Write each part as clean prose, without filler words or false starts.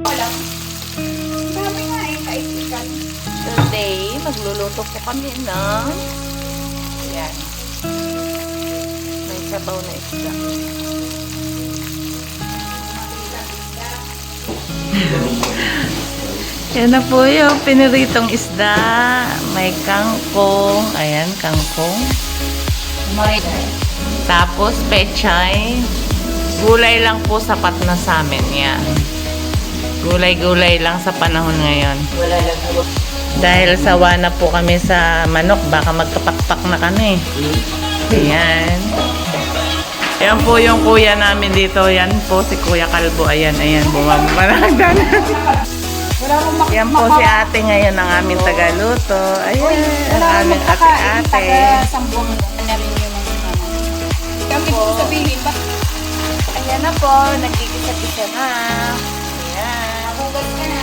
Wala. Dami nga eh, kaibigan. Today, magluluto po kami ng yan. May sabaw na isda. Yan na po yung piniritong isda. May kangkong. Ayan, kangkong. Tapos, pechay. Gulay lang po sapat na sa amin. Yan. Gulay-gulay lang sa panahon ngayon. Wala lang po. Dahil sawa na po kami sa manok, baka magkapakpak na kami. Ayan. Yan po yung kuya namin dito. Yan po si Kuya Kalbo. Ayan, ayan. Bumabaragdan. Yan po si ate ngayon ang aming tagaluto. Ayan, ang aming ate-ate. Taga-sambong na rin yun. Kami po sabihin ba? Ayan na po, nagkikisa-kisa na. Ayan. Nakugas ka na.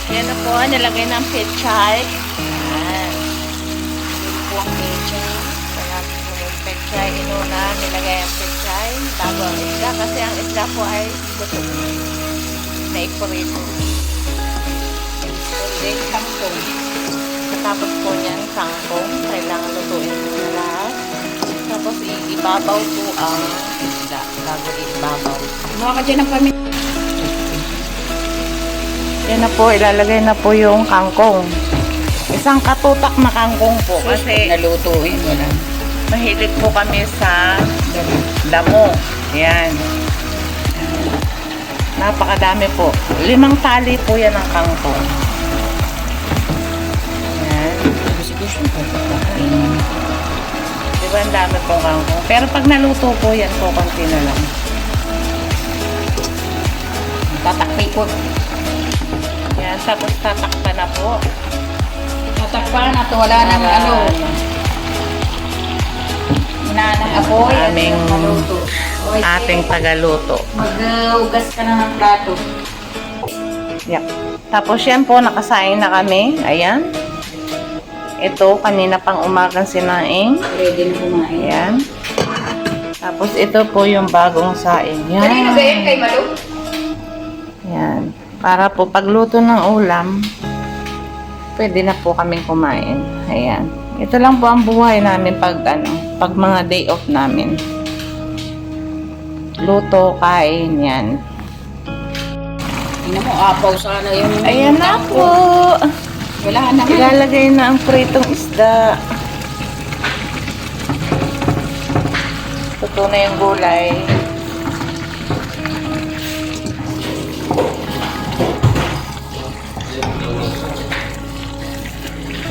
Ayan na po, nilagay ng pechay. Ayan. Yun po ang medyo. Kaya po yung pechay, inuna, nilagay ang pechay. Bago ang isda, kasi ang isda po ay busog. Na-iporito. Then, kangkong. Tapos po niyan, kangkong. Kailangan lutuin mo na lahat. Tapos ibabaw po ang isda. Bago ibabaw. Mga ka dyan ang pamilya. Yan na po, ilalagay na po yung kangkong. Isang katutak na kangkong po. Kasi Nalutuin mo lang. mahilig po kami sa damo. Yan. Napakadami po. 5 tali po yan ang kangkong. Yan. Diba ang dami pong kangkong? Pero pag naluto po yan po, konti na lang. Tatakpikot. Yan. Tapos tatakpan na po. Tatakpan at wala nang ano. Nanang apoy. Aming maluto. ating tagaluto. Mag-ugas ka na ng plato. Yep. Tapos yan po, nakasaing na kami. Ayan. Ito, kanina pang umagang sinaing. Ready na kumain. Ayan. Tapos ito po yung bagong saing. Yan. Kanino ba yan kay Malu? Yan. Para po pagluto ng ulam, pwede na po kaming kumain. Ayan. Ito lang po ang buhay namin pag mga day off namin. Luto, kain, yan. Tingnan mo, apaw sana yung... Ayan na po. Wala na nga. Ilalagay na ang pritong isda. Tuto na yung gulay.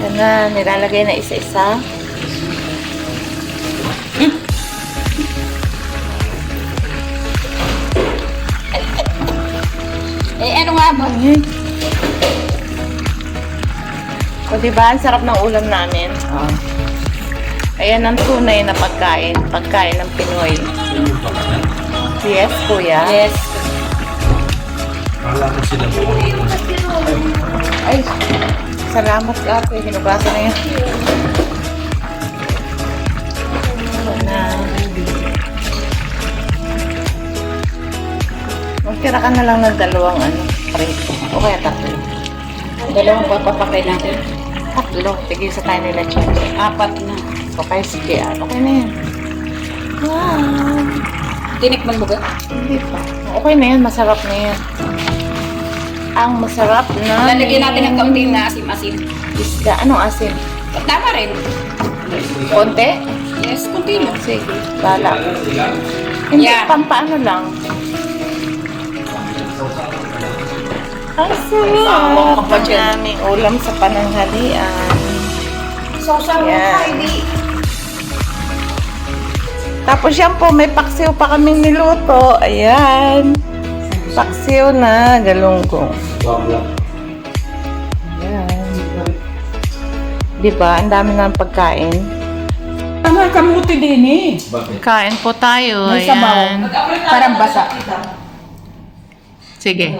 Yan na, nilalagay na isa-isa. Eh, ano nga ba? O diba, ang sarap ng ulam namin. Oh. Ayan ang tunay na pagkain. Pagkain ng Pinoy. Yes, kuya. Yes. Kala ko sila po. Ay, salamat ka. Hinugasan na yan. Ito na. Magtira ka na lang ng dalawang prito. O kaya tatlo. Dalawang papapakay natin. Tatlo. Tigil sa tayo nila chan. 4 na. Okay, sige. Okay na yan. Wow. Tinikman mo ba? Hindi pa. Okay na yan. Masarap na yan. Ang masarap na Lalagyan natin ng kaunti na asim-asim. isda. Anong asin? Tama rin. Konti? Yes, kunti lang. Sige. Bala. Hindi, Yan. pampaano lang. Ang Sawang sarap ka pa ng dyan. aming ulam sa pananghalian. Sausaw Yan. hindi. Tapos yan po, may paksiw pa kaming niluto. Ayan. Paksiw na galunggong. Ayan. Diba? Ang dami ng pagkain. Tama, kamuti din eh. Bakit? Kain po tayo. May sabaw. Ayan. Parang basa. Sige.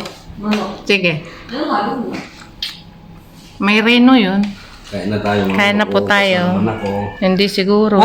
Sige. May reno yun. Kain na tayo. Kain na po tayo. Kasama na ko. Hindi siguro.